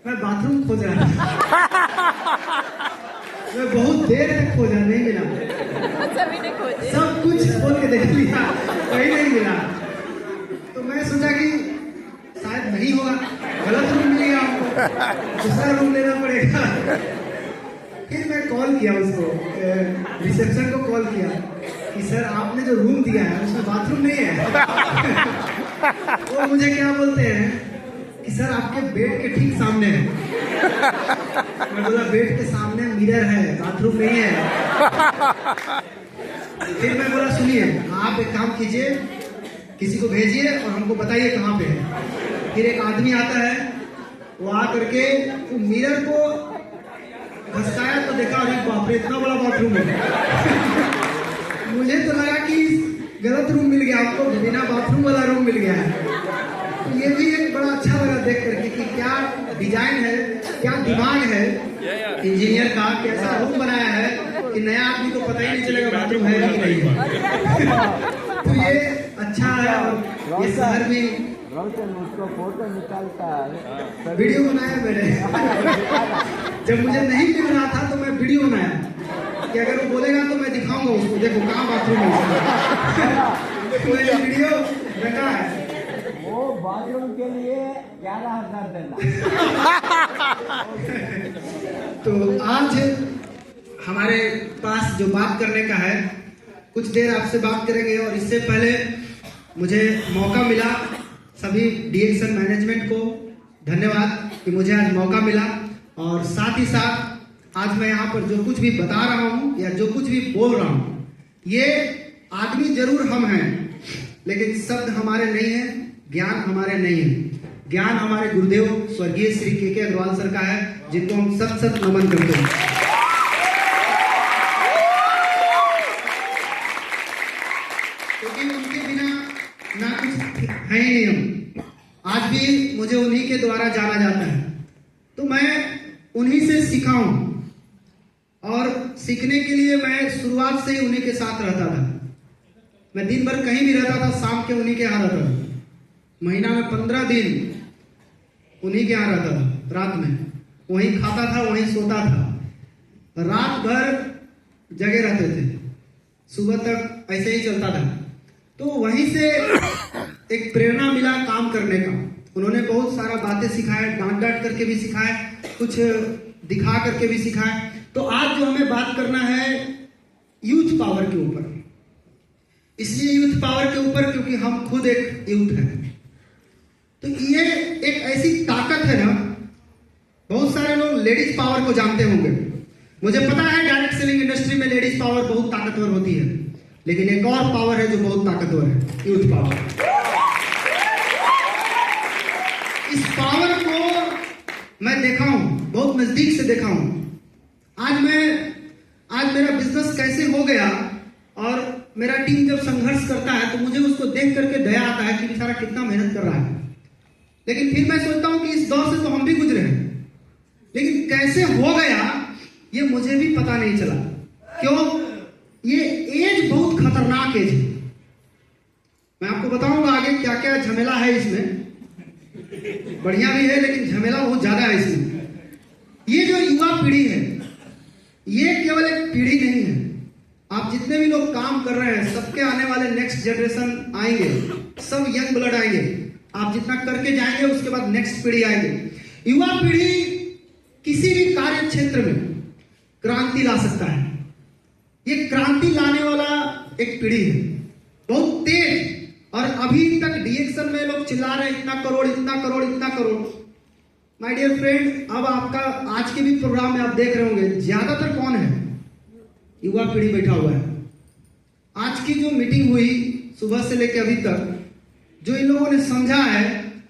मैं बाथरूम खोज रहा था। मैं बहुत देर तक खोजा, नहीं मिला। सब कुछ खोल के देख लिया, कहीं नहीं मिला। तो मैं सोचा कि शायद नहीं होगा, गलत रूम मिल गया हमको, दूसरा रूम लेना पड़ेगा। फिर मैं कॉल किया उसको, रिसेप्शन को कॉल किया कि सर आपने जो रूम दिया है उसमें बाथरूम नहीं है। वो मुझे क्या बोलते हैं कि सर आपके बेड के ठीक सामने है। मैं बोला बेड के सामने मिरर है, बाथरूम नहीं है। फिर मैं बोला सुनिए आप एक काम कीजिए, किसी को भेजिए और हमको बताइए कहाँ पे है। फिर एक आदमी आता है, वो आ करके वो मिरर को घसकाया तो देखा अरे बाप रे इतना बड़ा बाथरूम है। मुझे तो लगा कि गलत रूम मिल गया, आपको बिना बाथरूम वाला रूम मिल गया है। तो ये भी एक बड़ा अच्छा लगा देख करके कि क्या डिजाइन है, क्या दिमाग है इंजीनियर का, कैसा रूम बनाया है कि नया आदमी को पता ही नहीं चलेगा बाथरूम है कि नहीं है। तो ये अच्छा है। और ये शहर में उसको फोटो निकालता है, वीडियो बनाया मैंने। जब मुझे नहीं मिल रहा था तो मैं वीडियो बनाया कि अगर वो बोलेगा तो मैं दिखाऊंगा उसको, देखो कहाँ बाथरूम है। मैंने वीडियो रखा है। वो बाथरूम के लिए 11,000 देना। तो आज हमारे पास जो बात करने का है, कुछ देर आपसे बात करेंगे। और इससे पहले मुझे मौका मिला, सभी डीएक्सन मैनेजमेंट को धन्यवाद कि मुझे आज मौका मिला। और साथ ही साथ आज मैं यहाँ पर जो कुछ भी बता रहा हूँ या जो कुछ भी बोल रहा हूँ, ये आदमी जरूर हम हैं, लेकिन शब्द हमारे नहीं है, ज्ञान हमारे नहीं है। ज्ञान हमारे गुरुदेव स्वर्गीय श्री के अग्रवाल सर का है, जिनको हम सत सत नमन करते हैं। क्योंकि उनके बिना ना कुछ है ही नहीं हम। आज भी मुझे उन्हीं के द्वारा जाना जाता है, तो मैं उन्हीं से सीखा हूं। और सीखने के लिए मैं शुरुआत से ही उन्हीं के साथ रहता था। मैं दिन भर कहीं भी रहता था, शाम के उन्हीं के यहाँ रहता था। महीना में 15 दिन उन्हीं के यहाँ रहता था। रात में वहीं खाता था, वहीं सोता था, रात भर जगे रहते थे, सुबह तक ऐसे ही चलता था। तो वहीं से एक प्रेरणा मिला काम करने का। उन्होंने बहुत सारा बातें सिखाए, डांट डांट करके भी सिखाए, कुछ दिखा करके भी सिखाए। तो आज जो हमें बात करना है यूथ पावर के ऊपर। इसलिए यूथ पावर के ऊपर क्योंकि हम खुद एक यूथ हैं। तो ये एक ऐसी ताकत है ना, बहुत सारे लोग लेडीज पावर को जानते होंगे। मुझे पता है डायरेक्ट सेलिंग इंडस्ट्री में लेडीज पावर बहुत ताकतवर होती है, लेकिन एक और पावर है जो बहुत ताकतवर है, यूथ पावर। इस पावर को मैं देखा हूं, बहुत नजदीक से देखा हूं। आज मेरा बिजनेस कैसे हो गया और मेरा टीम जब संघर्ष करता है तो मुझे उसको देख करके दया आता है कि बेचारा कितना मेहनत कर रहा है। लेकिन फिर मैं सोचता हूं कि इस दौर से तो हम भी गुजरे हैं, लेकिन कैसे हो गया ये मुझे भी पता नहीं चला। क्यों? ये एज बहुत खतरनाक एज है। मैं आपको बताऊंगा आगे क्या क्या झमेला है इसमें। बढ़िया भी है लेकिन झमेला बहुत ज्यादा है इसमें। ये जो युवा पीढ़ी है, ये केवल एक पीढ़ी नहीं है। आप जितने भी लोग काम कर रहे हैं, सबके आने वाले नेक्स्ट जनरेशन आएंगे, सब यंग ब्लड आएंगे। आप जितना करके जाएंगे उसके बाद नेक्स्ट पीढ़ी आएंगे। युवा पीढ़ी किसी भी कार्य क्षेत्र में क्रांति ला सकता है। ये क्रांति लाने वाला एक पीढ़ी है, बहुत तेज। और अभी तक डीएक्सन में लोग चिल्ला रहे हैं इतना करोड़, इतना करोड़, इतना करोड़। माय डियर फ्रेंड, अब आपका आज के भी प्रोग्राम में आप देख रहे होंगे, ज्यादातर कौन है? युवा पीढ़ी बैठा हुआ है। आज की जो मीटिंग हुई सुबह से लेकर अभी तक, जो इन लोगों ने समझा है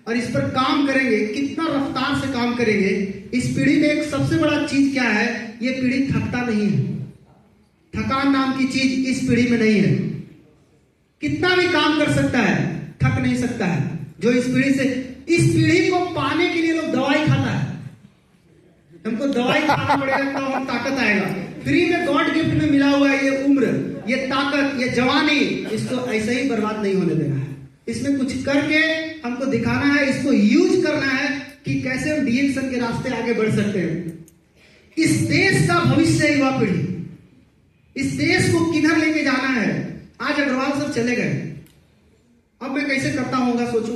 और इस पर काम करेंगे, कितना रफ्तार से काम करेंगे। इस पीढ़ी में एक सबसे बड़ा चीज क्या है, ये पीढ़ी थकता नहीं है। थकान नाम की चीज इस पीढ़ी में नहीं है। कितना भी काम कर सकता है, थक नहीं सकता है। जो इस पीढ़ी को पाने के लिए लोग दवाई खाता है। हमको दवाई खाना पड़ेगा तो हम ताकत आएगा। फ्री में गॉड गिफ्ट में मिला हुआ है ये उम्र, ये ताकत, ये जवानी, इसको ऐसे ही बर्बाद नहीं होने देना है। इसमें कुछ करके हमको दिखाना है, इसको यूज करना है कि कैसे हम डीएक्शन के रास्ते आगे बढ़ सकते हैं। इस देश का भविष्य है युवा पीढ़ी। इस देश को किधर लेके जाना है। आज अग्रवाल सर चले गए, अब मैं कैसे करता होगा सोचो।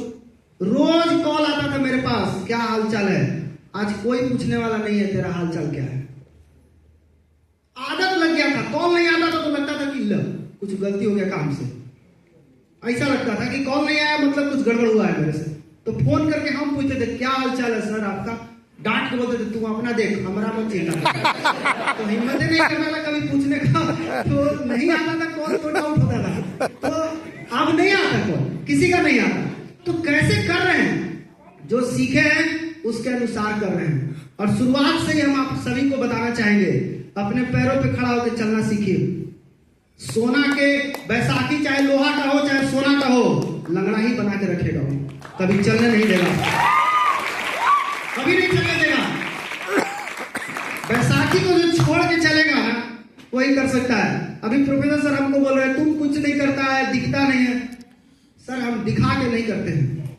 रोज कॉल आता था मेरे पास, क्या हाल चाल है। आज कोई पूछने वाला नहीं है तेरा हाल चाल क्या है। आदत लग गया था, कॉल नहीं आता था तो लगता था कि कुछ गलती हो गया काम से। ऐसा लगता था कि कॉल नहीं आया मतलब कुछ गड़बड़ हुआ है मेरे से। तो फोन करके हम पूछते थे क्या हाल चाल है सर आपका। डांट के बोलते थे तू अपना देख, हमारा मत चिंता कर। तो हिम्मत ही नहीं करना था कभी पूछने का, तो नहीं आता था कॉल, तो डाउट होता था। तो अब नहीं आता कॉल, किसी का नहीं आता। तो कैसे कर रहे हैं, जो सीखे हैं उसके अनुसार कर रहे हैं। और शुरुआत से ही हम आप सभी को बताना चाहेंगे, अपने पैरों पे खड़ा होकर चलना सीखिए। सोना के बैसाखी चाहे लोहा का हो चाहे सोना का हो, लंगड़ा ही बना के रखेगा वो, कभी चलने नहीं देगा, कभी नहीं चलने देगा। बैसाखी को जो छोड़ के चलेगा ना वही कर सकता है। अभी प्रोफेसर सर हमको बोल रहे हैं तुम कुछ नहीं करता है, दिखता नहीं है। सर हम दिखा के नहीं करते हैं।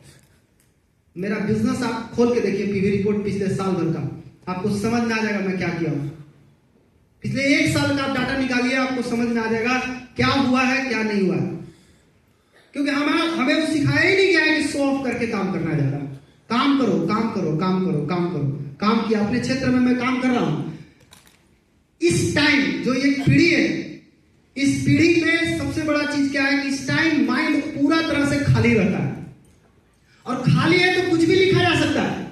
मेरा बिजनेस आप खोल के देखिए, पीवी रिपोर्ट पिछले साल भर का, आपको समझ में आ जाएगा मैं क्या किया हूं। पिछले 1 साल का आप डाटा निकालिए, आपको समझ में आ जाएगा क्या हुआ है क्या नहीं हुआ है। क्योंकि हमें वो सिखाया ही नहीं गया है कि शो ऑफ करके काम करना है ज्यादा। काम करो काम करो काम करो काम करो। काम किया अपने क्षेत्र में, मैं काम कर रहा हूं। इस टाइम जो ये पीढ़ी है, इस पीढ़ी में सबसे बड़ा चीज क्या है कि इस टाइम माइंड पूरा तरह से खाली रहता है। और खाली है तो कुछ भी लिखा जा सकता है।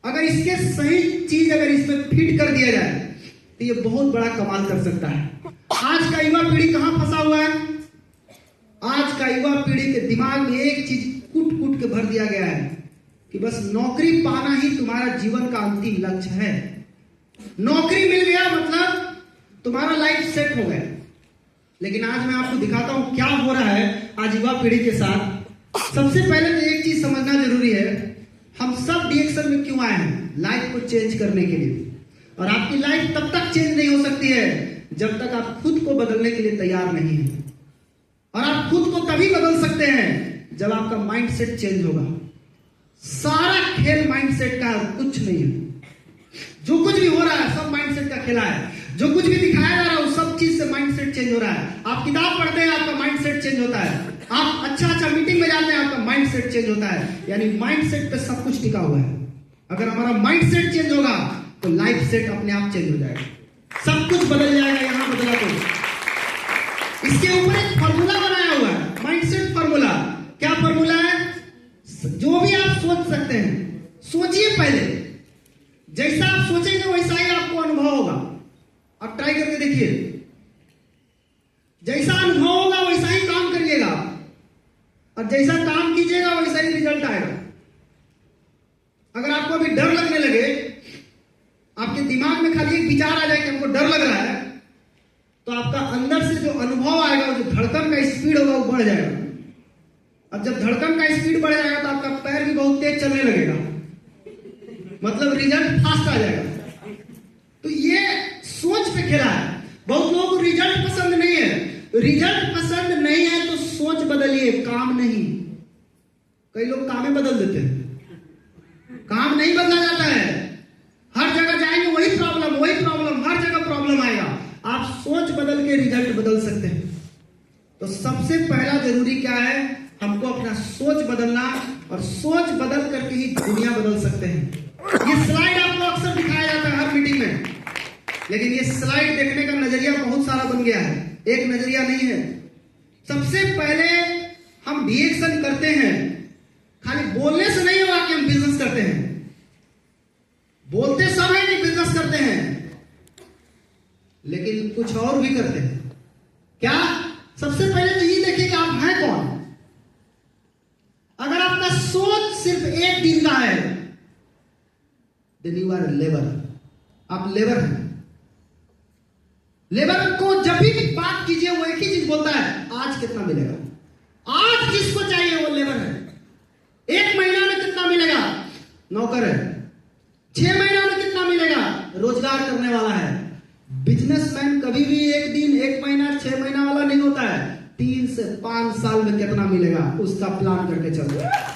अगर इसके सही चीज अगर इसमें फिट कर दिया जाए तो ये बहुत बड़ा कमाल कर सकता है। आज का युवा पीढ़ी कहां फंसा हुआ है। आज का युवा पीढ़ी के दिमाग में एक चीज कूट कूट के भर दिया गया है कि बस नौकरी पाना ही तुम्हारा जीवन का अंतिम लक्ष्य है। नौकरी मिल गया मतलब तुम्हारा लाइफ सेट हो गया। लेकिन आज मैं आपको दिखाता हूं क्या हो रहा है आज युवा पीढ़ी के साथ। सबसे पहले तो एक चीज समझना जरूरी है, हम सब डीएक्शन में क्यों आए हैं, लाइफ को चेंज करने के लिए। और आपकी लाइफ तब तक चेंज नहीं हो सकती है जब तक आप खुद को बदलने के लिए तैयार नहीं है। और आप खुद को तभी बदल सकते हैं जब आपका माइंडसेट चेंज होगा। सारा खेल माइंडसेट का है, कुछ नहीं है। जो कुछ भी हो रहा है सब माइंडसेट का खेला है। जो कुछ भी दिखाया जा रहा है सब चीज से माइंडसेट चेंज हो रहा है। आप किताब पढ़ते हैं आपका माइंडसेट चेंज होता है। आप अच्छा मीटिंग में जाते हैं आपका माइंडसेट चेंज होता है। यानी माइंडसेट पे सब कुछ टिका हुआ है। अगर हमारा माइंडसेट चेंज होगा तो लाइफ सेट अपने आप चेंज हो जाएगा, सब कुछ बदल जाएगा। यहां बदला तो इसके ऊपर एक फॉर्मूला बनाया हुआ है, माइंडसेट फॉर्मूला। क्या फॉर्मूला है, जो भी आप सोच सकते हैं सोचिए पहले। जैसा आप सोचेंगे वैसा ही आपको अनुभव होगा। आप ट्राई करके देखिए, जैसा अनुभव होगा वैसा ही काम करिएगा और जैसा काम कीजिएगा वैसा ही रिजल्ट आएगा। अगर आपको अभी डर लगने लगे, आपके दिमाग में खाली एक विचार आ जाए कि हमको डर लग रहा है, तो आपका अंदर से जो अनुभव आएगा, जो धड़कन का स्पीड होगा वो बढ़ जाएगा। अब जब धड़कन का स्पीड बढ़ जाएगा तो आपका पैर भी बहुत तेज चलने लगेगा, मतलब रिजल्ट फास्ट आ जाएगा। तो ये सोच पे खेला है। बहुत लोगों को रिजल्ट पसंद नहीं है। रिजल्ट पसंद नहीं है तो सोच बदलिए, काम नहीं। कई लोग कामें बदल देते हैं, काम नहीं बदला जाता है। हर जगह जाएंगे वही प्रॉब्लम, हर जगह प्रॉब्लम आएगा। आप सोच बदल के रिजल्ट बदल सकते हैं। तो सबसे पहला जरूरी क्या है, हमको अपना सोच बदलना, और सोच बदल करके ही दुनिया बदल सकते हैं। ये स्लाइड आपको अक्सर दिखाया जाता है हर मीटिंग में, लेकिन ये स्लाइड देखने का नजरिया बहुत सारा बन गया है, एक नजरिया नहीं है। सबसे पहले हम डीएक्शन करते हैं, खाली बोलने से नहीं होगा कि हम बिजनेस करते हैं। बोलते सब है कि बिजनेस करते हैं, लेकिन कुछ और भी करते हैं। क्या? सबसे पहले तो ये देखिए कि आप हैं कौन। अगर आपका सोच सिर्फ एक दिन का है, देन यू आर लेबर। आप लेबर हैं। लेबर को जब भी बात कीजिए वो एक ही चीज बोलता है, आज कितना मिलेगा। आज जिसको चाहिए वो लेबर है। 1 महीना में कितना मिलेगा, नौकर है। 6 महीना में कितना मिलेगा, रोजगार करने वाला है। बिजनेसमैन कभी भी 1 दिन, 1 महीना, 6 महीना वाला नहीं होता है। 3 से 5 साल में कितना मिलेगा उसका प्लान करके चल रहा है।